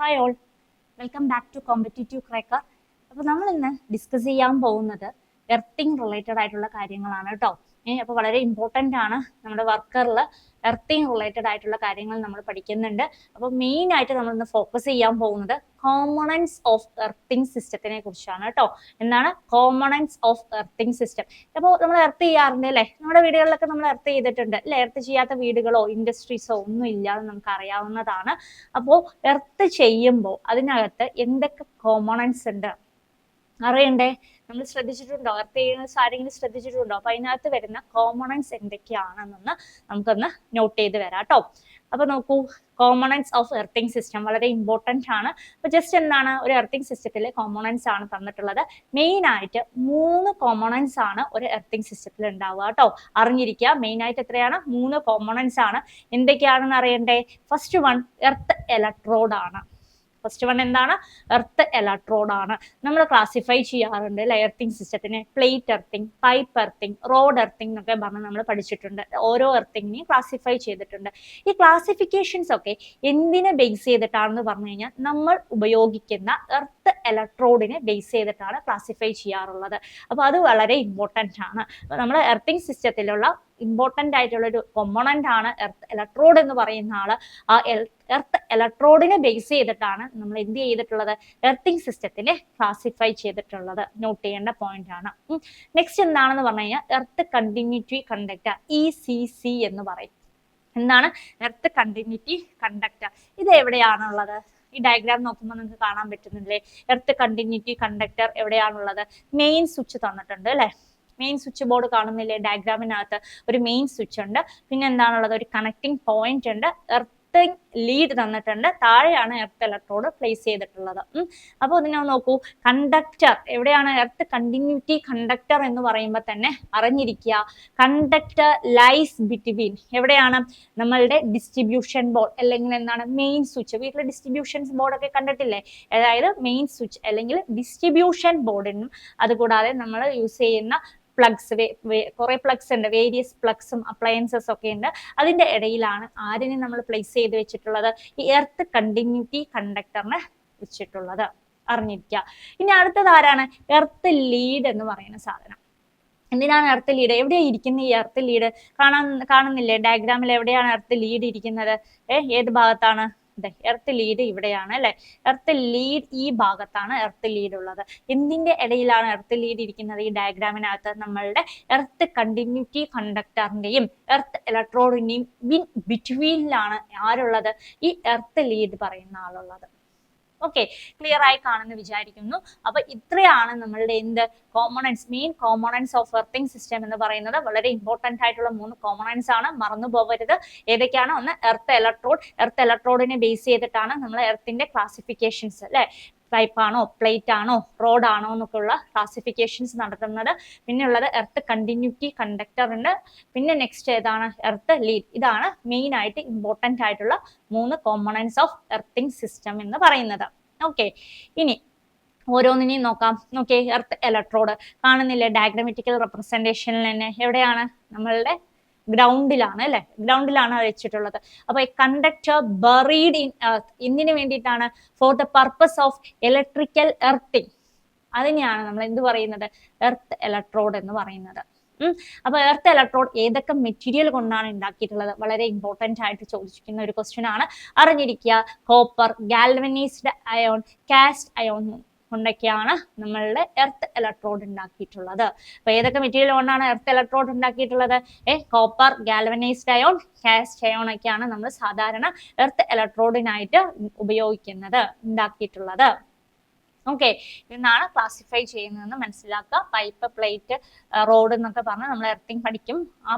Hi all, welcome back to competitive cracker. അപ്പോൾ നമ്മൾ ഇന്ന് ഡിസ്കസ് ചെയ്യാൻ പോകുന്നത് എർത്തിങ് റിലേറ്റഡ് ആയിട്ടുള്ള കാര്യങ്ങളാണ് കേട്ടോ. അപ്പോൾ വളരെ ഇമ്പോർട്ടൻ്റ് ആണ്. നമ്മുടെ വർക്കറിൽ എർത്തിങ് റിലേറ്റഡ് ആയിട്ടുള്ള കാര്യങ്ങൾ നമ്മൾ പഠിക്കുന്നുണ്ട്. അപ്പോൾ മെയിൻ ആയിട്ട് നമ്മൾ ഇന്ന് ഫോക്കസ് ചെയ്യാൻ പോകുന്നത് കോമ്പണൻസ് ഓഫ് എർത്തിങ് സിസ്റ്റത്തിനെ കുറിച്ചാണ് കേട്ടോ. എന്താണ് കോമ്പണൻസ് ഓഫ് എർത്തിങ് സിസ്റ്റം? അപ്പോൾ നമ്മൾ എർത്ത് ചെയ്യാറുണ്ട് അല്ലേ? നമ്മുടെ വീടുകളിലൊക്കെ നമ്മൾ എർത്ത് ചെയ്തിട്ടുണ്ട് അല്ലെ? എർത്ത് ചെയ്യാത്ത വീടുകളോ ഇൻഡസ്ട്രീസോ ഒന്നും ഇല്ലാതെ നമുക്ക് അറിയാവുന്നതാണ്. അപ്പോൾ എർത്ത് ചെയ്യുമ്പോൾ അതിനകത്ത് എന്തൊക്കെ കോമ്പണൻസ് ഉണ്ട് അറിയണ്ടേ? നമ്മൾ ശ്രദ്ധിച്ചിട്ടുണ്ടോ? എർത്ത് ചെയ്യുന്ന ആരെങ്കിലും ശ്രദ്ധിച്ചിട്ടുണ്ടോ? അപ്പൊ അതിനകത്ത് വരുന്ന കോമ്പണൻസ് എന്തൊക്കെയാണെന്നൊന്ന് നമുക്കൊന്ന് നോട്ട് ചെയ്ത് വരാം കേട്ടോ. അപ്പൊ നോക്കൂ, കോമ്പണൻസ് ഓഫ് എർത്തിങ് സിസ്റ്റം വളരെ ഇമ്പോർട്ടൻ്റ് ആണ്. അപ്പൊ ജസ്റ്റ് എന്താണ്, ഒരു എർത്തിങ് സിസ്റ്റത്തിലെ കോമ്പണൻസ് ആണ് തന്നിട്ടുള്ളത്. മെയിൻ ആയിട്ട് 3 കോമ്പണൻസ് ആണ് ഒരു എർത്തിങ് സിസ്റ്റത്തിൽ ഉണ്ടാവുക കേട്ടോ. അറിഞ്ഞിരിക്കുക, മെയിൻ ആയിട്ട് എത്രയാണ്? 3 കോമ്പണൻസ് ആണ്. എന്തൊക്കെയാണെന്ന് അറിയണ്ടേ? ഫസ്റ്റ് വൺ എർത്ത് ഇലക്ട്രോഡ് ആണ്. ഫസ്റ്റ് വൺ എന്താണ്? എർത്ത് ഇലക്ട്രോഡ് ആണ്. നമ്മൾ ക്ലാസിഫൈ ചെയ്യാറുണ്ട് എർത്തിങ് സിസ്റ്റത്തിനെ. Plate earthing, pipe earthing, rod earthing എന്നൊക്കെ പറഞ്ഞ് നമ്മൾ പഠിച്ചിട്ടുണ്ട്. ഓരോ എർത്തിങ്ങിനെയും ക്ലാസിഫൈ ചെയ്തിട്ടുണ്ട്. ഈ ക്ലാസിഫിക്കേഷൻസ് ഒക്കെ എന്തിനെ ബേസ് ചെയ്തിട്ടാണെന്ന് പറഞ്ഞു കഴിഞ്ഞാൽ നമ്മൾ ഉപയോഗിക്കുന്ന എർത്ത് ഇലക്ട്രോഡിനെ ബേസ് ചെയ്തിട്ടാണ് ക്ലാസിഫൈ ചെയ്യാറുള്ളത്. അപ്പോൾ അത് വളരെ ഇമ്പോർട്ടൻ്റ് ആണ്. നമ്മുടെ എർത്തിങ് സിസ്റ്റത്തിലുള്ള ഇമ്പോർട്ടൻ്റ് ആയിട്ടുള്ള ഒരു കോമ്പണന്റ് ആണ് എർത്ത് ഇലക്ട്രോഡ് എന്ന് പറയുന്ന ആള്. ആ എർത്ത് ഇലക്ട്രോഡിനെ ബേസ് ചെയ്തിട്ടാണ് നമ്മൾ എന്ത് ചെയ്തിട്ടുള്ളത്? എർത്തിങ് സിസ്റ്റത്തിനെ ക്ലാസിഫൈ ചെയ്തിട്ടുള്ളത്. നോട്ട് ചെയ്യേണ്ട പോയിന്റ് ആണ്. നെക്സ്റ്റ് എന്താണെന്ന് പറഞ്ഞു കഴിഞ്ഞാൽ എർത്ത് കണ്ടിന്യൂറ്റി കണ്ടക്ടർ, ECC എന്ന് പറയും. എന്താണ് എർത്ത് കണ്ടിന്യൂറ്റി കണ്ടക്ടർ? ഇത് എവിടെയാണുള്ളത്? ഈ ഡയഗ്രാം നോക്കുമ്പോൾ നിങ്ങൾക്ക് കാണാൻ പറ്റുന്നില്ലേ? എർത്ത് കണ്ടിന്യൂറ്റി കണ്ടക്ടർ എവിടെയാണുള്ളത്? മെയിൻ സ്വിച്ച് തന്നിട്ടുണ്ട് അല്ലെ? മെയിൻ സ്വിച്ച് ബോർഡ് കാണുന്നില്ലേ? ഡയഗ്രാമിനകത്ത് ഒരു മെയിൻ സ്വിച്ച് ഉണ്ട്. പിന്നെ എന്താണുള്ളത്? ഒരു കണക്റ്റിംഗ് പോയിന്റ് ഉണ്ട്. എർത്ത് ലീഡ് തന്നിട്ടുണ്ട്. താഴെയാണ് എർത്ത് ഇലക്ട്രോഡ് പ്ലേസ് ചെയ്തിട്ടുള്ളത്. അപ്പോൾ ഇതിനെ നോക്കൂ, കണ്ടക്ടർ എവിടെയാണ്? എർത്ത് കണ്ടിന്യൂറ്റി കണ്ടക്ടർ എന്ന് പറയുമ്പോൾ തന്നെ അറിഞ്ഞിരിക്കുക, കണ്ടക്ടർ ലൈസ് ബിറ്റ്വീൻ എവിടെയാണ്? നമ്മളുടെ ഡിസ്ട്രിബ്യൂഷൻ ബോർഡ് അല്ലെങ്കിൽ എന്താണ് മെയിൻ സ്വിച്ച്. വീട്ടിലെ ഡിസ്ട്രിബ്യൂഷൻ ബോർഡൊക്കെ കണ്ടിട്ടില്ലേ? അതായത് മെയിൻ സ്വിച്ച് അല്ലെങ്കിൽ ഡിസ്ട്രിബ്യൂഷൻ ബോർഡിനും അതുകൂടാതെ നമ്മൾ യൂസ് ചെയ്യുന്ന പ്ലഗ്സ്, കുറെ പ്ലഗ്സ് ഉണ്ട്, വേരിയസ് പ്ലഗ്സും അപ്ലയൻസസ് ഒക്കെ ഉണ്ട്. അതിന്റെ ഇടയിലാണ് ആരിനെ നമ്മൾ പ്ലേസ് ചെയ്ത് വെച്ചിട്ടുള്ളത്? ഈ എർത്ത് കണ്ടിന്യൂറ്റി കണ്ടക്ടറിനെ വെച്ചിട്ടുള്ളത്. അറിഞ്ഞിരിക്കുക. ഇനി അടുത്തത് ആരാണ്? എർത്ത് ലീഡ് എന്ന് പറയുന്ന സാധനം. എന്തിനാണ് എർത്ത് ലീഡ്? എവിടെയാണ് ഇരിക്കുന്നത് ഈ എർത്ത് ലീഡ്? കാണുന്നില്ലേ ഡയഗ്രാമിൽ? എവിടെയാണ് എർത്ത് ലീഡ് ഇരിക്കുന്നത്? ഏത് ഭാഗത്താണ്? എർത്ത് ലീഡ് ഇവിടെയാണ് അല്ലെ? എർത്ത് ലീഡ് ഈ ഭാഗത്താണ് എർത്ത് ലീഡ് ഉള്ളത്. എന്തിന്റെ ഇടയിലാണ് എർത്ത് ലീഡ് ഇരിക്കുന്നത്? ഈ ഡയഗ്രാമിനകത്ത് നമ്മളുടെ എർത്ത് കണ്ടിന്യൂറ്റി കണ്ടക്ടറിന്റെയും എർത്ത് ഇലക്ട്രോഡിന്റെയും ബിറ്റ്വീനിലാണ് ആരുള്ളത്? ഈ എർത്ത് ലീഡ് പറയുന്ന ആളുള്ളത്. ഓക്കെ, ക്ലിയർ ആയി കാണുന്നു വിചാരിക്കുന്നു. അപ്പൊ ഇത്രയാണ് നമ്മളുടെ എന്ത് components, main components of earthing system എന്ന് പറയുന്നത്. വളരെ ഇമ്പോർട്ടന്റ് ആയിട്ടുള്ള 3 കോമ്പണൻസ് ആണ്, മറന്നു പോകരുത്. ഏതൊക്കെയാണ്? ഒന്ന് എർത്ത് ഇലക്ട്രോഡ്. എർത്ത് ഇലക്ട്രോഡിനെ ബേസ് ചെയ്തിട്ടാണ് നമ്മൾ എർത്തിന്റെ ക്ലാസിഫിക്കേഷൻസ് അല്ലെ? പൈപ്പ് ആണോ, പ്ലേറ്റ് ആണോ, റോഡ് ആണോ എന്നൊക്കെ ഉള്ള ക്ലാസിഫിക്കേഷൻസ് നടത്തുന്നത്. പിന്നെ ഉള്ളത് എർത്ത് കണ്ടിന്യൂറ്റി കണ്ടക്ടർ ഉണ്ട്. പിന്നെ നെക്സ്റ്റ് ഏതാണ്? Earth lead. ഇതാണ് മെയിൻ ആയിട്ട് ഇമ്പോർട്ടന്റ് ആയിട്ടുള്ള 3 കോമ്പണൻസ് ഓഫ് എർത്തിങ് സിസ്റ്റം എന്ന് പറയുന്നത്. ഓക്കെ, ഇനി ഓരോന്നിനെയും നോക്കാം. നോക്കിയേ, എർത്ത് ഇലക്ട്രോഡ് കാണുന്നില്ലേ ഡയഗ്രാമാറ്റിക്കൽ റെപ്രസെന്റേഷനിൽ തന്നെ? എവിടെയാണ്? നമ്മളുടെ ഗ്രൗണ്ടിലാണ് അല്ലെ? ഗ്രൗണ്ടിലാണ് വെച്ചിട്ടുള്ളത്. അപ്പൊ കണ്ടക്ടർ ബറീഡ് ഇൻ എർത്ത് എന്തിനു വേണ്ടിയിട്ടാണ്? Four the purpose of electrical earthing. അതിനെയാണ് നമ്മൾ എന്ത് പറയുന്നത്? എർത്ത് ഇലക്ട്രോഡ് എന്ന് പറയുന്നത്. അപ്പൊ എർത്ത് ഇലക്ട്രോഡ് ഏതൊക്കെ മെറ്റീരിയൽ കൊണ്ടാണ് ഉണ്ടാക്കിയിട്ടുള്ളത്? വളരെ ഇമ്പോർട്ടന്റ് ആയിട്ട് ചോദിച്ചിരിക്കുന്ന ഒരു ക്വസ്റ്റ്യൻ ആണ്. അറിഞ്ഞിരിക്കുക, copper, galvanised iron, cast iron കൊണ്ടൊക്കെയാണ് നമ്മളുടെ എർത്ത് ഇലക്ട്രോഡ് ഉണ്ടാക്കിയിട്ടുള്ളത്. അപ്പൊ ഏതൊക്കെ മെറ്റീരിയൽ കൊണ്ടാണ് എർത്ത് ഇലക്ട്രോഡ് ഉണ്ടാക്കിയിട്ടുള്ളത്? Copper, galvanised iron, cast iron ഒക്കെയാണ് നമ്മൾ സാധാരണ എർത്ത് ഇലക്ട്രോഡിനായിട്ട് ഉപയോഗിക്കുന്നത്, ഉണ്ടാക്കിയിട്ടുള്ളത്. ഓക്കെ, ഇതെന്നാണ് ക്ലാസിഫൈ ചെയ്യുന്നതെന്ന് മനസ്സിലാക്കുക. പൈപ്പ്, പ്ലേറ്റ്, റോഡ് എന്നൊക്കെ പറഞ്ഞാൽ നമ്മൾ എർത്തിങ് പഠിക്കും.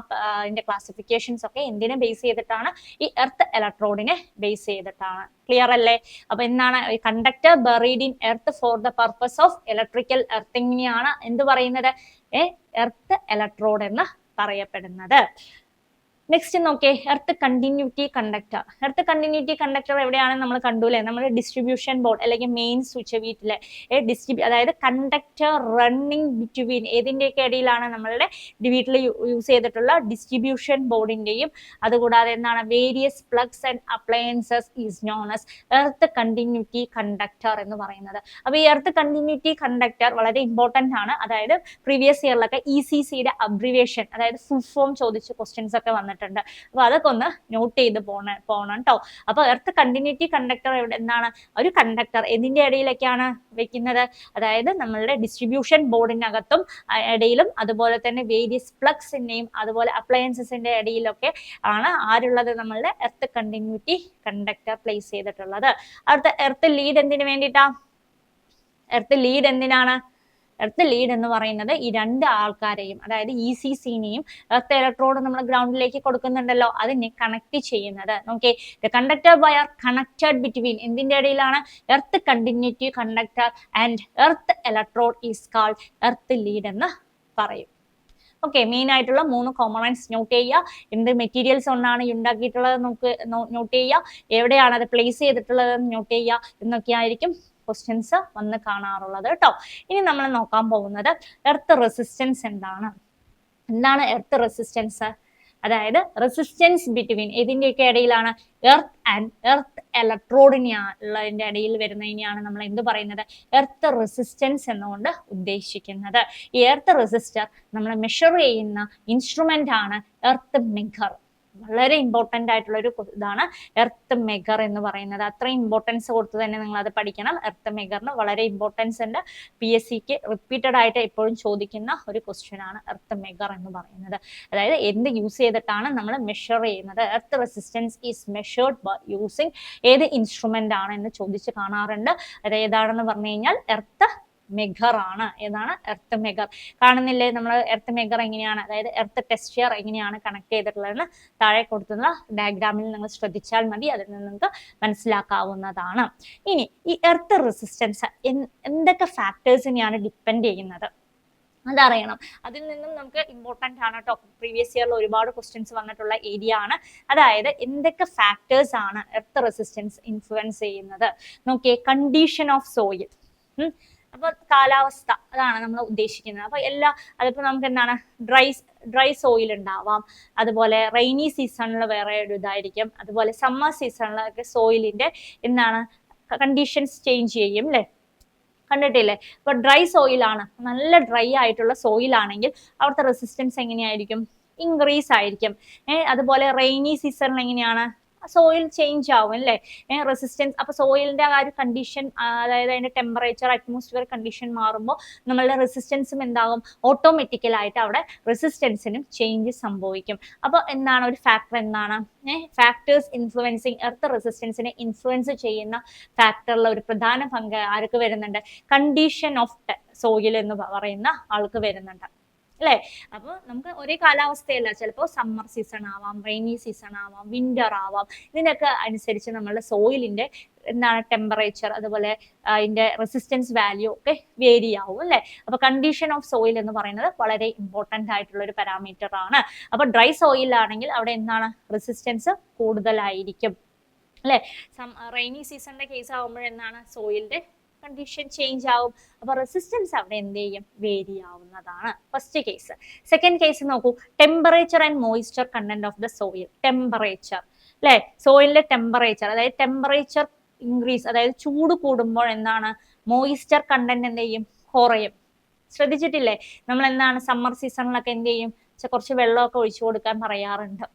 അതിന്റെ ക്ലാസിഫിക്കേഷൻസ് ഒക്കെ എന്തിനെ ബേസ് ചെയ്തിട്ടാണ്? ഈ എർത്ത് ഇലക്ട്രോഡിനെ ബേസ് ചെയ്തിട്ടാണ്. ക്ലിയർ അല്ലേ? അപ്പൊ എന്താണ്? Conductor buried in earth for the purpose of electrical എർത്തിങ്ങിനെയാണ് എന്ത് പറയുന്നത്? എർത്ത് ഇലക്ട്രോഡ് എന്ന് പറയപ്പെടുന്നത്. നെക്സ്റ്റ് നോക്കിയേ, earth continuity conductor. Earth continuity conductor എവിടെയാണ് നമ്മൾ കണ്ടുല്ലേ, നമ്മുടെ ഡിസ്ട്രിബ്യൂഷൻ ബോർഡ് അല്ലെങ്കിൽ മെയിൻ സ്വിച്ച് വീട്ടിലെ അതായത് കണ്ടക്ടർ റണ്ണിങ് ബിറ്റ്വീൻ ഏതിൻ്റെയൊക്കെ ഇടയിലാണ് നമ്മളുടെ വീട്ടിൽ യൂസ് ചെയ്തിട്ടുള്ള ഡിസ്ട്രിബ്യൂഷൻ ബോർഡിന്റെയും അതുകൂടാതെ എന്താണ് various plugs and appliances is known as earth continuity conductor എന്ന് പറയുന്നത്. അപ്പൊ ഈ എർത്ത് കണ്ടിന്യൂറ്റി കണ്ടക്ടർ വളരെ ഇമ്പോർട്ടന്റ് ആണ്. അതായത് പ്രീവിയസ് ഇയറിലൊക്കെ ECCയുടെ അബ്രിവേഷൻ അതായത് ഫുൾ ഫോം ചോദിച്ച ക്വസ്റ്റ്യൻസ് ഒക്കെ വന്നിട്ടുണ്ട്. അപ്പൊ അതൊക്കെ ഒന്ന് നോട്ട് ചെയ്ത് പോണം കേട്ടോ. അപ്പൊ എർത്ത് കണ്ടിന്യൂറ്റി കണ്ടക്ടർ എന്താണ്, ഒരു കണ്ടക്ടർ എന്തിന്റെ ഇടയിലൊക്കെയാണ് വെക്കുന്നത്, അതായത് നമ്മളുടെ ഡിസ്ട്രിബ്യൂഷൻ ബോർഡിനകത്തും ഇടയിലും അതുപോലെ തന്നെ വേരിയസ് പ്ലഗ്സിന്റെയും അതുപോലെ അപ്ലയൻസസിന്റെ ഇടയിലൊക്കെ ആണ് ആരുള്ളത്, നമ്മളുടെ എർത്ത് കണ്ടിന്യൂറ്റി കണ്ടക്ടർ പ്ലേസ് ചെയ്തിട്ടുള്ളത്. അടുത്ത എർത്ത് ലീഡ് എന്തിനു വേണ്ടിയിട്ടാ, എർത്ത് ലീഡ് എന്തിനാണ്, എർത്ത് ലീഡ് എന്ന് പറയുന്നത് ഈ രണ്ട് ആൾക്കാരെയും അതായത് ECCനെയും എർത്ത് ഇലക്ട്രോഡ് നമ്മൾ ഗ്രൗണ്ടിലേക്ക് കൊടുക്കുന്നുണ്ടല്ലോ അതിനെ കണക്ട് ചെയ്യുന്നത്. നോക്കിയേ, the conductor wire connected between എന്തിന്റെ ഇടയിലാണ്, earth continuity conductor and earth electrode is called earth lead എന്ന് പറയും. ഓക്കെ, മെയിൻ ആയിട്ടുള്ള 3 കോമ്പണൻസ് നോട്ട് ചെയ്യുക. എന്ത് മെറ്റീരിയൽസ് കൊണ്ടാണ് ഉണ്ടാക്കിയിട്ടുള്ളത് നോട്ട് ചെയ്യുക, എവിടെയാണ് അത് പ്ലേസ് ചെയ്തിട്ടുള്ളത് നോട്ട് ചെയ്യുക. എന്നൊക്കെ ആയിരിക്കും ക്വസ്റ്റ്യൻസ് വന്ന് കാണാറുള്ളത് കേട്ടോ. ഇനി നമ്മൾ നോക്കാൻ പോകുന്നത് എർത്ത് റെസിസ്റ്റൻസ് എന്താണ്. എന്താണ് എർത്ത് റെസിസ്റ്റൻസ്, അതായത് റെസിസ്റ്റൻസ് ബിറ്റ്വീൻ ഏതിൻ്റെയൊക്കെ ഇടയിലാണ്, എർത്ത് ആൻഡ് എർത്ത് ഇലക്ട്രോഡിന്റെ ഇടയിൽ വരുന്നതിനെയാണ് നമ്മൾ എന്ത് പറയുന്നത്, എർത്ത് റെസിസ്റ്റൻസ് എന്നുകൊണ്ട് ഉദ്ദേശിക്കുന്നത്. ഈ എർത്ത് റെസിസ്റ്റർ നമ്മൾ മെഷർ ചെയ്യുന്ന ഇൻസ്ട്രുമെന്റ് ആണ് എർത്ത് മെഗർ. വളരെ ഇമ്പോർട്ടന്റ് ആയിട്ടുള്ള ഒരു ഇതാണ് എർത്ത് മെഗർ എന്ന് പറയുന്നത്. അത്രയും ഇമ്പോർട്ടൻസ് കൊടുത്ത് തന്നെ നിങ്ങൾ അത് പഠിക്കണം. എർത്ത് മെഗറിന് വളരെ ഇമ്പോർട്ടൻസ് ഉണ്ട്. PSCക്ക് റിപ്പീറ്റഡ് ആയിട്ട് എപ്പോഴും ചോദിക്കുന്ന ഒരു ക്വസ്റ്റ്യൻ ആണ് എർത്ത് മെഗർ എന്ന് പറയുന്നത്. അതായത് എന്ത് യൂസ് ചെയ്തിട്ടാണ് നമ്മൾ മെഷർ ചെയ്യുന്നത്, earth resistance is measured by using ഏത് ഇൻസ്ട്രുമെന്റ് ആണ് എന്ന് ചോദിച്ച് കാണാറുണ്ട്. അത് ഏതാണെന്ന് പറഞ്ഞു കഴിഞ്ഞാൽ എർത്ത് മെഗർ ആണ്. ഏതാണ്, എർത്ത് മെഗർ. കാണുന്നില്ലേ നമ്മൾ എർത്ത് മെഗർ എങ്ങനെയാണ്, അതായത് എർത്ത് ടെസ്റ്റർ എങ്ങനെയാണ് കണക്ട് ചെയ്തിട്ടുള്ളതെന്ന് താഴെ കൊടുത്തുള്ള ഡയഗ്രാമിൽ നിങ്ങൾ ശ്രദ്ധിച്ചാൽ മതി, അതിൽ നിന്ന് നിങ്ങൾക്ക് മനസ്സിലാക്കാവുന്നതാണ്. ഇനി ഈ എർത്ത് റെസിസ്റ്റൻസ് എന്തൊക്കെ ഫാക്ടേഴ്സിനെയാണ് ഡിപ്പെൻഡ് ചെയ്യുന്നത് അതറിയണം. അതിൽ നിന്നും നമുക്ക് ഇമ്പോർട്ടന്റ് ആണ് കേട്ടോ. പ്രീവിയസ് ഇയറിൽ ഒരുപാട് ക്വസ്റ്റ്യൻസ് വന്നിട്ടുള്ള ഏരിയ ആണ്. അതായത് എന്തൊക്കെ ഫാക്ടേഴ്സ് ആണ് എർത്ത് റെസിസ്റ്റൻസ് ഇൻഫ്ലുവൻസ് ചെയ്യുന്നത്. നോക്കിയേ, കണ്ടീഷൻ ഓഫ് സോയിൽ. അപ്പൊ കാലാവസ്ഥ അതാണ് നമ്മൾ ഉദ്ദേശിക്കുന്നത്. അപ്പൊ അതിപ്പോ നമുക്ക് എന്താണ്, ഡ്രൈ സോയിൽ ഉണ്ടാവാം, അതുപോലെ റെയിനി സീസണിൽ വേറെ ഒരു ഇതായിരിക്കും, അതുപോലെ സമ്മർ സീസണിലൊക്കെ സോയിലിന്റെ എന്താണ് കണ്ടീഷൻസ് ചേഞ്ച് ചെയ്യും അല്ലെ, കണ്ടിട്ടില്ലേ. ഇപ്പൊ ഡ്രൈ സോയിലാണ്, നല്ല ഡ്രൈ ആയിട്ടുള്ള സോയിൽ ആണെങ്കിൽ അവിടുത്തെ റെസിസ്റ്റൻസ് എങ്ങനെയായിരിക്കും, ഇൻക്രീസ് ആയിരിക്കും. അതുപോലെ റെയിനി സീസണിൽ എങ്ങനെയാണ്, സോയിൽ ചേഞ്ച് ആവും അല്ലേ, റെസിസ്റ്റൻസ്. അപ്പൊ സോയിലിന്റെ ആ ഒരു കണ്ടീഷൻ, അതായത് അതിന്റെ ടെമ്പറേച്ചർ അറ്റ്മോസ്ഫിയർ കണ്ടീഷൻ മാറുമ്പോൾ നമ്മളുടെ റെസിസ്റ്റൻസും എന്താകും, ഓട്ടോമാറ്റിക്കലായിട്ട് അവിടെ റെസിസ്റ്റൻസിനും ചേഞ്ച് സംഭവിക്കും. അപ്പൊ എന്താണ് ഒരു ഫാക്ടർ, എന്താണ് ഫാക്ടേഴ്സ് ഇൻഫ്ലുവൻസിങ് എർത്ത് റെസിസ്റ്റൻസിനെ ഇൻഫ്ലുവൻസ് ചെയ്യുന്ന ഫാക്ടറിൽ ഒരു പ്രധാന പങ്ക് ആർക്ക് വരുന്നുണ്ട്, കണ്ടീഷൻ ഓഫ് സോയിൽ എന്ന് പറയുന്ന ആൾക്ക് വരുന്നുണ്ട് അല്ലെ. അപ്പൊ നമുക്ക് ഒരേ കാലാവസ്ഥയല്ല, ചിലപ്പോൾ സമ്മർ സീസൺ ആവാം, റെയിനി സീസൺ ആവാം, വിന്റർ ആവാം. ഇതിനൊക്കെ അനുസരിച്ച് നമ്മളുടെ സോയിലിന്റെ എന്താണ് ടെമ്പറേച്ചർ, അതുപോലെ അതിന്റെ റെസിസ്റ്റൻസ് വാല്യൂ ഒക്കെ വേരി ആവും അല്ലെ. അപ്പൊ കണ്ടീഷൻ ഓഫ് സോയിൽ എന്ന് പറയുന്നത് വളരെ ഇമ്പോർട്ടന്റ് ആയിട്ടുള്ള ഒരു പാരാമീറ്റർ ആണ്. അപ്പൊ ഡ്രൈ സോയിൽ ആണെങ്കിൽ അവിടെ എന്താണ്, റെസിസ്റ്റൻസ് കൂടുതലായിരിക്കും അല്ലെ. റെയിനി സീസണിന്റെ കേസ് ആകുമ്പോഴെന്താണ്, സോയിലിന്റെ കണ്ടീഷൻ ചേഞ്ച് ആവും. അപ്പൊ റെസിസ്റ്റൻസ് അവിടെ എന്ത് ചെയ്യും, വേരി ആവുന്നതാണ് ഫസ്റ്റ് കേസ്. സെക്കൻഡ് കേസ് നോക്കൂ, temperature and moisture content of the soil. Temperature അല്ലെ, സോയിലിന്റെ ടെമ്പറേച്ചർ, അതായത് ടെമ്പറേച്ചർ ഇൻക്രീസ്, അതായത് ചൂട് കൂടുമ്പോൾ എന്താണ്, മോയിസ്ചർ കണ്ടന്റ് എന്ത് ചെയ്യും, കുറയും. ശ്രദ്ധിച്ചിട്ടില്ലേ, നമ്മൾ എന്താണ് സമ്മർ സീസണിലൊക്കെ എന്ത് ചെയ്യും, കുറച്ച് വെള്ളമൊക്കെ ഒഴിച്ചു കൊടുക്കാൻ പറയാറുണ്ട്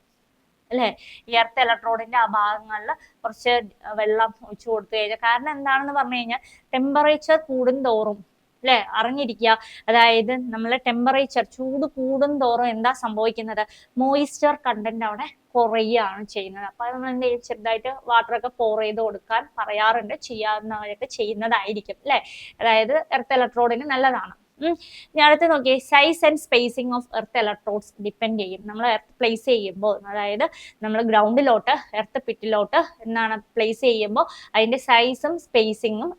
അല്ലെ. ഈ എർത്ത് ഇലക്ട്രോഡിന്റെ ആ ഭാഗങ്ങളിൽ കുറച്ച് വെള്ളം ഒഴിച്ചു കൊടുത്തു കഴിഞ്ഞാൽ, കാരണം എന്താണെന്ന് പറഞ്ഞു കഴിഞ്ഞാൽ ടെമ്പറേച്ചർ കൂടുന്തോറും അല്ലെ, അറിഞ്ഞിരിക്കുക. അതായത് നമ്മളെ ടെമ്പറേച്ചർ ചൂട് കൂടുന്തോറും എന്താ സംഭവിക്കുന്നത്, മോയിസ്ചർ കണ്ടന്റ് അവിടെ കുറയുകയാണ് ചെയ്യുന്നത്. അപ്പൊ നമ്മൾ എന്ത് ചെയ്യും, ചെറുതായിട്ട് വാട്ടറൊക്കെ പോർ ചെയ്ത് കൊടുക്കാൻ പറയാറുണ്ട്, ചെയ്യാവുന്നവരൊക്കെ ചെയ്യുന്നതായിരിക്കും അല്ലെ. അതായത് എർത്ത് ഇലക്ട്രോഡിന് നല്ലതാണ്. ഇനി അടുത്ത് നോക്കിയേ, size and spacing of earth electrodes depend ചെയ്യും. നമ്മൾ എർത്ത് പ്ലേസ് ചെയ്യുമ്പോൾ, അതായത് നമ്മൾ ഗ്രൗണ്ടിലോട്ട് എർത്ത് പിറ്റിലോട്ട് എന്താണ് പ്ലേസ് ചെയ്യുമ്പോൾ അതിന്റെ സൈസും സ്പേസിങ്ങും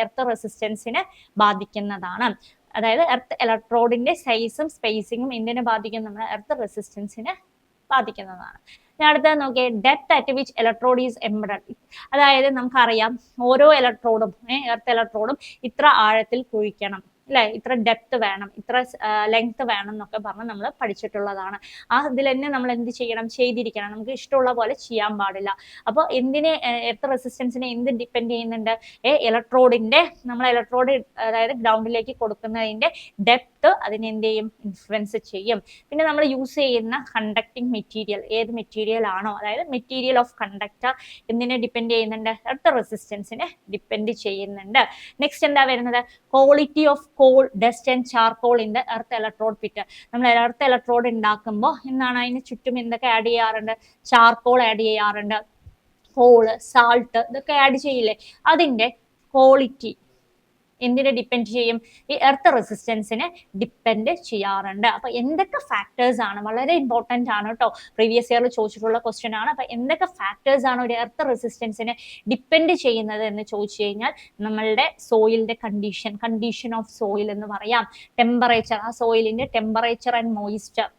എർത്ത് റെസിസ്റ്റൻസിനെ ബാധിക്കുന്നതാണ്. അതായത് എർത്ത് ഇലക്ട്രോഡിന്റെ സൈസും സ്പേസിങ്ങും എന്തിനെ ബാധിക്കും, നമ്മൾ എർത്ത് റെസിസ്റ്റൻസിനെ ബാധിക്കുന്നതാണ്. ഇനി അടുത്തത് നോക്കിയേ, depth at which electrode is embedded. അതായത് നമുക്കറിയാം ഓരോ ഇലക്ട്രോഡും എർത്ത് ഇലക്ട്രോഡും ഇത്ര ആഴത്തിൽ കുഴിക്കണം അല്ലെ, ഇത്ര ഡെപ്ത് വേണം, ഇത്ര ലെങ്ത് വേണം എന്നൊക്കെ പറഞ്ഞ് നമ്മൾ പഠിച്ചിട്ടുള്ളതാണ്. ഇതിൽ തന്നെ നമ്മൾ എന്ത് ചെയ്യണം, ചെയ്തിരിക്കണം. നമുക്ക് ഇഷ്ടമുള്ള പോലെ ചെയ്യാൻ പാടില്ല. അപ്പോൾ എന്തിനെ, എർത്ത് റെസിസ്റ്റൻസിനെ എന്ത് ഡിപ്പെൻഡ് ചെയ്യുന്നുണ്ട്, ഇലക്ട്രോഡിന്റെ, നമ്മൾ ഇലക്ട്രോഡ് അതായത് ഗ്രൗണ്ടിലേക്ക് കൊടുക്കുന്നതിന്റെ ഡെപ്ത് അതിനെ എന്ത് ചെയ്യും, ഇൻഫ്ലുവൻസ് ചെയ്യും. പിന്നെ നമ്മൾ യൂസ് ചെയ്യുന്ന കണ്ടക്ടിങ് മെറ്റീരിയൽ, ഏത് മെറ്റീരിയൽ ആണോ, അതായത് മെറ്റീരിയൽ ഓഫ് കണ്ടക്ടർ എന്തിനെ ഡിപ്പെൻഡ് ചെയ്യുന്നുണ്ട്, എർത്ത് റെസിസ്റ്റൻസിനെ ഡിപ്പെൻഡ് ചെയ്യുന്നുണ്ട്. നെക്സ്റ്റ് എന്താ വരുന്നത്, quality of coal, dust and charcoal in the earth electrode pit. നമ്മൾ എർത്ത് ഇലക്ട്രോഡ് ഉണ്ടാക്കുമ്പോൾ എന്താണ്, അതിന് ചുറ്റും എന്തൊക്കെ ആഡ് ചെയ്യാറുണ്ട്, ചാർക്കോൾ ആഡ് ചെയ്യാറുണ്ട്, കോള്, സാൾട്ട്, ഇതൊക്കെ ആഡ് ചെയ്യില്ലേ. അതിന്റെ ക്വാളിറ്റി എന്തിനെ ഡിപ്പെൻഡ് ചെയ്യും, ഈ എർത്ത് റെസിസ്റ്റൻസിനെ ഡിപ്പെൻഡ് ചെയ്യാറുണ്ട്. അപ്പൊ എന്തൊക്കെ ഫാക്ടേഴ്സ് ആണ്, വളരെ ഇമ്പോർട്ടന്റ് ആണ് കേട്ടോ, പ്രീവിയസ് ഇയറിൽ ചോദിച്ചിട്ടുള്ള ക്വസ്റ്റ്യൻ ആണ്. അപ്പൊ എന്തൊക്കെ ഫാക്ടേഴ്സ് ആണ് ഒരു എർത്ത് റെസിസ്റ്റൻസിനെ ഡിപ്പെൻഡ് ചെയ്യുന്നത് എന്ന് ചോദിച്ചു കഴിഞ്ഞാൽ, നമ്മളുടെ സോയിലിന്റെ കണ്ടീഷൻ ഓഫ് സോയിൽ എന്ന് പറയാം, ടെമ്പറേച്ചർ, ആ സോയിലിന്റെ ടെമ്പറേച്ചർ ആൻഡ് മോയിസ്ചർ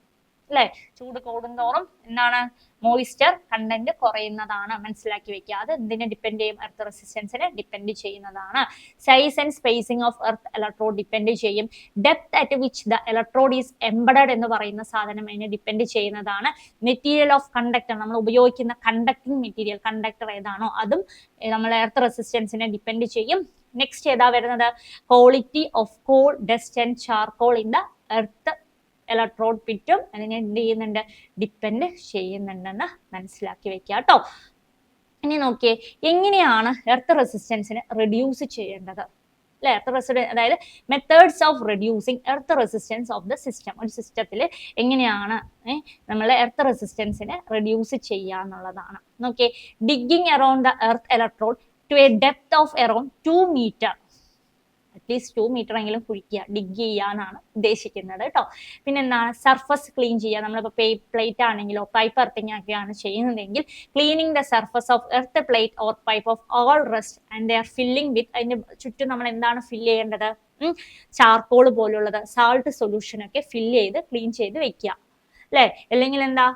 അല്ലെ, ചൂട് കൂടുന്തോറും എന്താണ്, മോയിസ്ചർ കണ്ടന്റ് കുറയുന്നതാണ്, മനസ്സിലാക്കി വെക്കുക. അത് എന്തിനെ ഡിപ്പെൻഡ് ചെയ്യും, എർത്ത് റെസിസ്റ്റൻസിനെ ഡിപ്പെൻഡ് ചെയ്യുന്നതാണ്. Size and spacing of earth electrode depend ചെയ്യും. Depth at which the electrode is embedded എന്ന് പറയുന്ന സാധനം അതിനെ ഡിപ്പെൻഡ് ചെയ്യുന്നതാണ്. മെറ്റീരിയൽ ഓഫ് കണ്ടക്ടർ, നമ്മൾ ഉപയോഗിക്കുന്ന കണ്ടക്ടിങ് മെറ്റീരിയൽ, കണ്ടക്ടർ ഏതാണോ അതും നമ്മൾ എർത്ത് റെസിസ്റ്റൻസിനെ ഡിപ്പെൻഡ് ചെയ്യും. നെക്സ്റ്റ് ഏതാ വരുന്നത്, quality of coal, dust and charcoal in the earth electrode പിറ്റും അതിനെ എന്ത് ചെയ്യുന്നുണ്ട്, ഡിപ്പെൻഡ് ചെയ്യുന്നുണ്ടെന്ന് മനസ്സിലാക്കി വെക്കുക കേട്ടോ. ഇനി നോക്കിയേ, എങ്ങനെയാണ് എർത്ത് റെസിസ്റ്റൻസിനെ റെഡ്യൂസ് ചെയ്യേണ്ടത് അല്ലെ, എർത്ത് റെസിസ്റ്റൻസ്, അതായത് methods of reducing earth resistance of the system. ഒരു സിസ്റ്റത്തിൽ എങ്ങനെയാണ് നമ്മൾ എർത്ത് റെസിസ്റ്റൻസിനെ റെഡ്യൂസ് ചെയ്യുക എന്നുള്ളതാണ്. നോക്കിയേ, digging around the earth electrode to a depth of around 2 metre, at least 2 metre എങ്കിലും കുഴിക്കുക, ഡിഗ് ചെയ്യാനാണ് ഉദ്ദേശിക്കുന്നത് കേട്ടോ. പിന്നെ എന്താണ്, സർഫസ് ക്ലീൻ ചെയ്യുക. നമ്മളിപ്പോൾ പ്ലേറ്റ് ആണെങ്കിലോ പൈപ്പ് എർത്തിങ് ഒക്കെയാണ് ചെയ്യുന്നതെങ്കിൽ, cleaning the surface of earth plate or pipe of all rest and they are filling with, അതിന്റെ ചുറ്റും നമ്മൾ എന്താണ് ഫില്ല് ചെയ്യേണ്ടത്, ചാർക്കോൾ പോലുള്ളത്, സാൾട്ട് സൊല്യൂഷൻ ഒക്കെ ഫില്ല് ചെയ്ത് ക്ലീൻ ചെയ്ത് വെക്കുക അല്ലെ, അല്ലെങ്കിൽ എന്താ,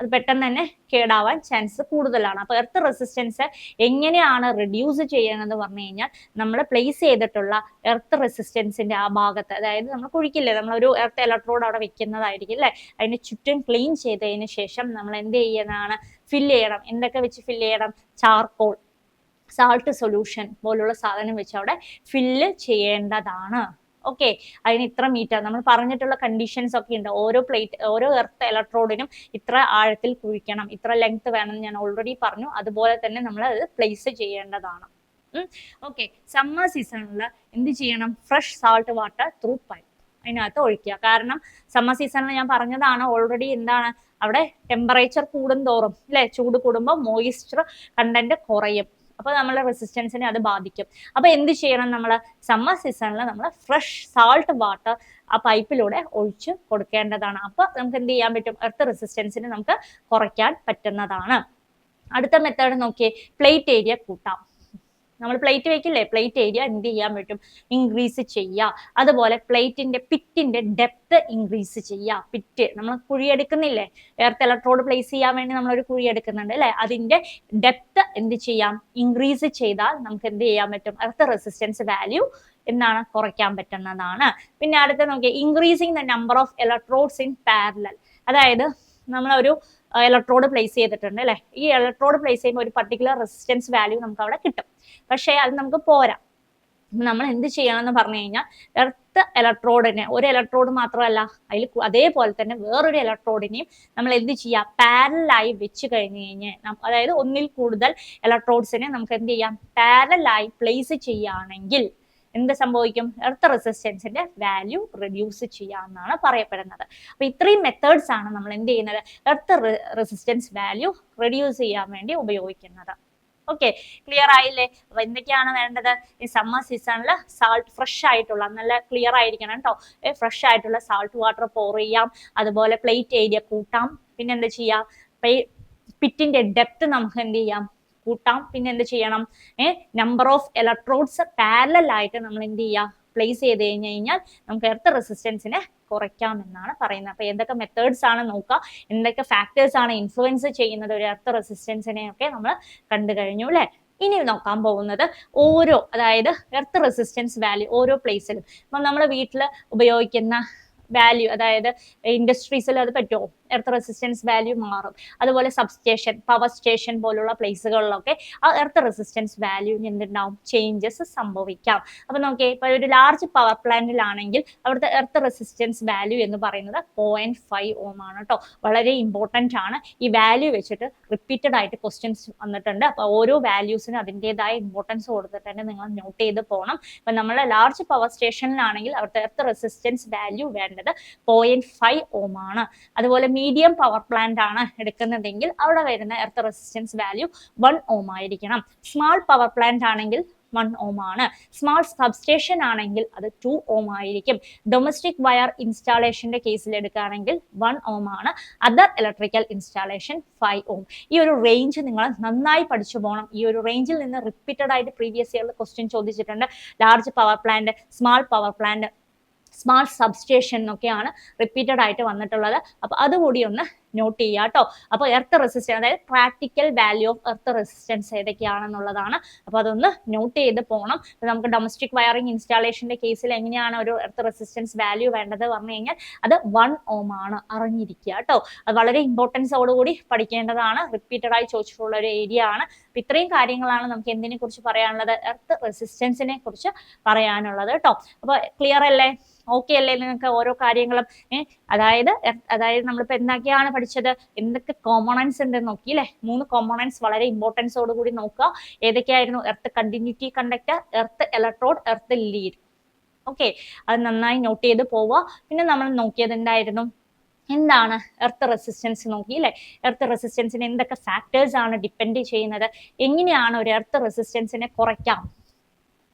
അത് പെട്ടെന്ന് തന്നെ കേടാവാൻ ചാൻസ് കൂടുതലാണ്. അപ്പൊ എർത്ത് റെസിസ്റ്റൻസ് എങ്ങനെയാണ് റെഡ്യൂസ് ചെയ്യണമെന്ന് പറഞ്ഞു കഴിഞ്ഞാൽ, നമ്മൾ പ്ലേസ് ചെയ്തിട്ടുള്ള എർത്ത് റെസിസ്റ്റൻസിന്റെ ആ ഭാഗത്ത്, അതായത് നമ്മൾ കുഴിക്കില്ലേ, നമ്മളൊരു എർത്ത് ഇലക്ട്രോഡ് അവിടെ വെക്കുന്നതായിരിക്കും അല്ലെ, അതിന് ചുറ്റും ക്ലീൻ ചെയ്തതിന് ശേഷം നമ്മൾ എന്ത് ചെയ്യുന്നതാണ്, ഫില്ല് ചെയ്യണം. എന്തൊക്കെ വെച്ച് ഫില്ല് ചെയ്യണം, ചാർക്കോൾ, സാൾട്ട് സൊല്യൂഷൻ പോലുള്ള സാധനം വെച്ച് അവിടെ ഫില്ല് ചെയ്യേണ്ടതാണ്. ഓക്കെ, അതിന് ഇത്ര മീറ്റർ നമ്മൾ പറഞ്ഞിട്ടുള്ള കണ്ടീഷൻസ് ഒക്കെ ഉണ്ട്. ഓരോ എർത്ത് ഇലക്ട്രോഡിനും ഇത്ര ആഴത്തിൽ കുഴിക്കണം, ഇത്ര ലെങ്ത് വേണം ഞാൻ ഓൾറെഡി പറഞ്ഞു. അതുപോലെ തന്നെ നമ്മൾ അത് പ്ലേസ് ചെയ്യേണ്ടതാണ്. ഓക്കെ, സമ്മർ സീസണിൽ എന്ത് ചെയ്യണം, fresh salt water through pipe അതിനകത്ത് ഒഴിക്കുക. കാരണം സമ്മർ സീസണിൽ ഞാൻ പറഞ്ഞതാണ് ഓൾറെഡി, എന്താണ്, അവിടെ ടെമ്പറേച്ചർ കൂടുന്തോറും അല്ലെ, ചൂട് കൂടുമ്പോൾ മോയിസ്ചർ കണ്ടന്റ് കുറയും. അപ്പൊ നമ്മളെ റെസിസ്റ്റൻസിനെ അത് ബാധിക്കും. അപ്പൊ എന്ത് ചെയ്യണം, നമ്മൾ സമ്മർ സീസണിൽ നമ്മൾ ഫ്രഷ് സാൾട്ട് വാട്ടർ ആ പൈപ്പിലൂടെ ഒഴിച്ച് കൊടുക്കേണ്ടതാണ്. അപ്പൊ നമുക്ക് എന്ത് ചെയ്യാൻ പറ്റും, എർത്ത് റെസിസ്റ്റൻസിനെ നമുക്ക് കുറയ്ക്കാൻ പറ്റുന്നതാണ്. അടുത്ത മെത്തേഡ് നോക്കിയേ, പ്ലേറ്റ് ഏരിയ കൂട്ടാം. നമ്മൾ പ്ലേറ്റ് വെക്കില്ലേ, പ്ലേറ്റ് ഏരിയ എന്ത് ചെയ്യാൻ പറ്റും, ഇൻക്രീസ് ചെയ്യുക. അതുപോലെ പ്ലേറ്റിന്റെ പിറ്റിന്റെ ഡെപ്ത് ഇൻക്രീസ് ചെയ്യുക. പിറ്റ് നമ്മൾ കുഴിയെടുക്കുന്നില്ലേ, എർത്ത് ഇലക്ട്രോഡ് പ്ലേസ് ചെയ്യാൻ വേണ്ടി നമ്മളൊരു കുഴി എടുക്കുന്നുണ്ട് അല്ലെ, അതിന്റെ ഡെപ്ത് എന്ത് ചെയ്യാം, ഇൻക്രീസ് ചെയ്താൽ നമുക്ക് എന്ത് ചെയ്യാൻ പറ്റും, എർത്ത് റെസിസ്റ്റൻസ് വാല്യൂ എന്താണ്, കുറയ്ക്കാൻ പറ്റുന്നതാണ്. പിന്നെ അടുത്ത നോക്കിയാൽ, increasing the number of electrodes in parallel. അതായത് നമ്മളൊരു ഇലക്ട്രോഡ് പ്ലേസ് ചെയ്തിട്ടുണ്ട് അല്ലെ, ഈ ഇലക്ട്രോഡ് പ്ലേസ് ചെയ്യുമ്പോൾ ഒരു പർട്ടിക്കുലർ റെസിസ്റ്റൻസ് വാല്യൂ നമുക്ക് അവിടെ കിട്ടും. പക്ഷേ അത് നമുക്ക് പോരാ. നമ്മൾ എന്ത് ചെയ്യണം എന്ന് പറഞ്ഞു കഴിഞ്ഞാൽ, എർത്ത് ഇലക്ട്രോഡിനെ, ഒരു ഇലക്ട്രോഡ് മാത്രമല്ല, അതിൽ അതേപോലെ തന്നെ വേറൊരു ഇലക്ട്രോഡിനെയും നമ്മൾ എന്ത് ചെയ്യുക, പാരലായി വെച്ച് കഴിഞ്ഞ് കഴിഞ്ഞാൽ, അതായത് ഒന്നിൽ കൂടുതൽ ഇലക്ട്രോഡ്സിനെ നമുക്ക് എന്ത് ചെയ്യാം, പാരലായി പ്ലേസ് ചെയ്യുകയാണെങ്കിൽ എന്ത് സംഭവിക്കും, എർത്ത് റെസിസ്റ്റൻസിന്റെ വാല്യൂ റെഡ്യൂസ് ചെയ്യാമെന്നാണ് പറയപ്പെടുന്നത്. അപ്പൊ ഇത്രയും മെത്തേഡ്സ് ആണ് നമ്മൾ എന്ത് ചെയ്യുന്നത്, എർത്ത് റെസിസ്റ്റൻസ് വാല്യൂ റെഡ്യൂസ് ചെയ്യാൻ വേണ്ടി ഉപയോഗിക്കുന്നത്. ഓക്കെ, ക്ലിയർ ആയില്ലേ? അപ്പൊ എന്തൊക്കെയാണ് വേണ്ടത്, ഈ സമ്മർ സീസണിൽ സാൾട്ട് ഫ്രഷ് ആയിട്ടുള്ള, നല്ല ക്ലിയർ ആയിരിക്കണം കേട്ടോ, ഫ്രഷ് ആയിട്ടുള്ള സാൾട്ട് വാട്ടർ പോർ ചെയ്യാം. അതുപോലെ പ്ലേറ്റ് ഏരിയ കൂട്ടാം. പിന്നെ എന്താ ചെയ്യാം, പിറ്റിന്റെ ഡെപ്ത് നമുക്ക് എന്ത് ചെയ്യാം, കൂട്ടാം. പിന്നെ എന്ത് ചെയ്യണം, നമ്പർ ഓഫ് ഇലക്ട്രോഡ്സ് പാരലൽ ആയിട്ട് നമ്മൾ എന്ത് ചെയ്യുക, പ്ലേസ് ചെയ്ത് കഴിഞ്ഞാൽ നമുക്ക് എർത്ത് റെസിസ്റ്റൻസിനെ കുറയ്ക്കാമെന്നാണ് പറയുന്നത്. അപ്പൊ എന്തൊക്കെ മെത്തേഡ്സ് ആണ് നോക്കുക, എന്തൊക്കെ ഫാക്ടേഴ്സ് ആണ് ഇൻഫ്ലുവൻസ് ചെയ്യുന്നത് ഒരു എർത്ത് റെസിസ്റ്റൻസിനെ ഒക്കെ നമ്മൾ കണ്ടു കഴിഞ്ഞു അല്ലെ. ഇനി നോക്കാൻ പോകുന്നത് ഓരോ, അതായത് എർത്ത് റെസിസ്റ്റൻസ് വാല്യൂ ഓരോ പ്ലേസിലും. അപ്പം നമ്മുടെ വീട്ടിൽ ഉപയോഗിക്കുന്ന വാല്യൂ, അതായത് ഇൻഡസ്ട്രീസിൽ അത് പറ്റുമോ, എർത്ത് റെസിസ്റ്റൻസ് വാല്യൂ മാറും. അതുപോലെ സബ്സ്റ്റേഷൻ, പവർ സ്റ്റേഷൻ പോലുള്ള പ്ലേസുകളിലൊക്കെ ആ എർത്ത് റെസിസ്റ്റൻസ് വാല്യൂവിന് എന്തുണ്ടാവും, ചേഞ്ചസ് സംഭവിക്കാം. അപ്പൊ നോക്കിയേ, ഇപ്പൊ ഒരു ലാർജ് പവർ പ്ലാന്റിലാണെങ്കിൽ അവിടുത്തെ എർത്ത് റെസിസ്റ്റൻസ് വാല്യൂ എന്ന് പറയുന്നത് 0.5 ഓം ആണ് കേട്ടോ. വളരെ ഇമ്പോർട്ടന്റ് ആണ്. ഈ വാല്യൂ വെച്ചിട്ട് റിപ്പീറ്റഡ് ആയിട്ട് ക്വസ്റ്റ്യൻസ് വന്നിട്ടുണ്ട്. അപ്പൊ ഓരോ വാല്യൂസിനും അതിൻ്റെതായ ഇമ്പോർട്ടൻസ് കൊടുത്തിട്ട് തന്നെ നിങ്ങൾ നോട്ട് ചെയ്ത് പോകണം. ഇപ്പൊ നമ്മൾ ലാർജ് പവർ സ്റ്റേഷനിലാണെങ്കിൽ അവിടുത്തെ എർത്ത് റെസിസ്റ്റൻസ് വാല്യൂ വേണ്ടത് 0.5 ഓം ആണ്. അതുപോലെ മീഡിയം പവർ പ്ലാന്റ് ആണ് എടുക്കുന്നതെങ്കിൽ അവിടെ വരുന്ന എർത്ത് റെസിസ്റ്റൻസ് വാല്യൂ 1 ഓം ആയിരിക്കണം. സ്മാൾ പവർ പ്ലാന്റ് ആണെങ്കിൽ 1 ഓം ആണ്. സ്മാൾ സബ്സ്റ്റേഷൻ ആണെങ്കിൽ അത് 2 ഓം ആയിരിക്കും. ഡൊമസ്റ്റിക് വയർ ഇൻസ്റ്റാളേഷന്റെ കേസിൽ എടുക്കുകയാണെങ്കിൽ 1 ഓം ആണ്. അതർ ഇലക്ട്രിക്കൽ ഇൻസ്റ്റാളേഷൻ 5 ഓം. ഈ ഒരു റേഞ്ച് നിങ്ങൾ നന്നായി പഠിച്ചു പോകണം. ഈ ഒരു റേഞ്ചിൽ നിന്ന് റിപ്പീറ്റഡ് ആയിട്ട് പ്രീവിയസ് ഇയറിൽ ക്വസ്റ്റ്യൻ ചോദിച്ചിട്ടുണ്ട്. Large power plant, small power plant, small substation എന്നൊക്കെയാണ് റിപ്പീറ്റഡ് ആയിട്ട് വന്നിട്ടുള്ളത്. അപ്പൊ അതുകൂടി ഒന്ന് നോട്ട് ചെയ്യുക കേട്ടോ. അപ്പോൾ എർത്ത് റെസിസ്റ്റൻസ്, അതായത് practical value of earth resistance ഏതൊക്കെയാണെന്നുള്ളതാണ്. അപ്പോൾ അതൊന്ന് നോട്ട് ചെയ്ത് പോകണം. നമുക്ക് ഡൊമസ്റ്റിക് വയറിംഗ് ഇൻസ്റ്റാളേഷന്റെ കേസിൽ എങ്ങനെയാണ് ഒരു എർത്ത് റെസിസ്റ്റൻസ് വാല്യൂ വേണ്ടത് പറഞ്ഞു കഴിഞ്ഞാൽ അത് 1 ഓം ആണ്, അറിഞ്ഞിരിക്കുക കേട്ടോ. അത് വളരെ ഇമ്പോർട്ടൻസോടുകൂടി പഠിക്കേണ്ടതാണ്. റിപ്പീറ്റഡ് ആയി ചോദിച്ചിട്ടുള്ള ഒരു ഏരിയ ആണ്. അപ്പൊ ഇത്രയും കാര്യങ്ങളാണ് നമുക്ക് എന്തിനെ കുറിച്ച് പറയാനുള്ളത്, എർത്ത് റെസിസ്റ്റൻസിനെ കുറിച്ച് പറയാനുള്ളത് കേട്ടോ. അപ്പൊ ക്ലിയർ അല്ലേ, ഓക്കെ അല്ലേ നിങ്ങൾക്ക് ഓരോ കാര്യങ്ങളും? അതായത് നമ്മളിപ്പോ എന്തൊക്കെയാണ് പഠിച്ചത്, എന്തൊക്കെ കോമ്പോണൻസ് ഉണ്ടെന്ന് നോക്കി അല്ലെ. 3 കോമ്പോണൻസ് വളരെ ഇമ്പോർട്ടൻസോട് കൂടി നോക്കുക. ഏതൊക്കെയായിരുന്നു? Earth continuity conductor, earth electrode, earth lead. Okay, അത് നന്നായി നോട്ട് ചെയ്ത് പോവുക. പിന്നെ നമ്മൾ നോക്കിയത് എന്തായിരുന്നു, എന്താണ് എർത്ത് റെസിസ്റ്റൻസ് നോക്കി അല്ലെ. എർത്ത് റെസിസ്റ്റൻസിന് എന്തൊക്കെ ഫാക്ടേഴ്സ് ആണ് ഡിപ്പെൻഡ് ചെയ്യുന്നത്, എങ്ങനെയാണ് ഒരു എർത്ത് റെസിസ്റ്റൻസിനെ കുറയ്ക്കാം,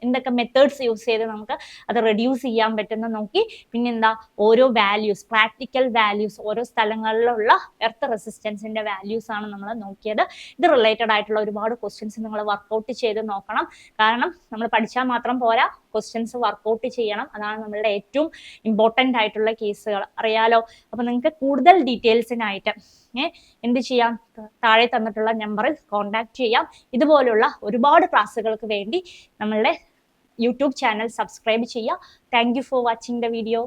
എന്തൊക്കെ മെത്തേഡ്സ് യൂസ് ചെയ്ത് നമുക്ക് അത് റെഡ്യൂസ് ചെയ്യാൻ പറ്റുന്ന നോക്കി. പിന്നെന്താ, ഓരോ വാല്യൂസ്, പ്രാക്ടിക്കൽ വാല്യൂസ്, ഓരോ സ്ഥലങ്ങളിലുള്ള എർത്ത് റെസിസ്റ്റൻസിന്റെ വാല്യൂസ് ആണ് നമ്മൾ നോക്കിയത്. ഇത് റിലേറ്റഡ് ആയിട്ടുള്ള ഒരുപാട് ക്വസ്റ്റ്യൻസ് നിങ്ങൾ വർക്ക്ഔട്ട് ചെയ്ത് നോക്കണം. കാരണം നമ്മൾ പഠിച്ചാൽ മാത്രം പോരാ, ക്വസ്റ്റ്യൻസ് വർക്ക്ഔട്ട് ചെയ്യണം. അതാണ് നമ്മളുടെ ഏറ്റവും ഇമ്പോർട്ടൻ്റ് ആയിട്ടുള്ള കേസുകൾ, അറിയാലോ. അപ്പൊ നിങ്ങൾക്ക് കൂടുതൽ ഡീറ്റെയിൽസിനായിട്ട് എന്ത് ചെയ്യാം, താഴെ തന്നിട്ടുള്ള നമ്പറിൽ കോൺടാക്ട് ചെയ്യാം. ഇതുപോലുള്ള ഒരുപാട് ക്ലാസ്സുകൾക്ക് വേണ്ടി നമ്മളുടെ യൂട്യൂബ് ചാനൽ സബ്സ്ക്രൈബ് ചെയ്യുക. Thank you for watching the video.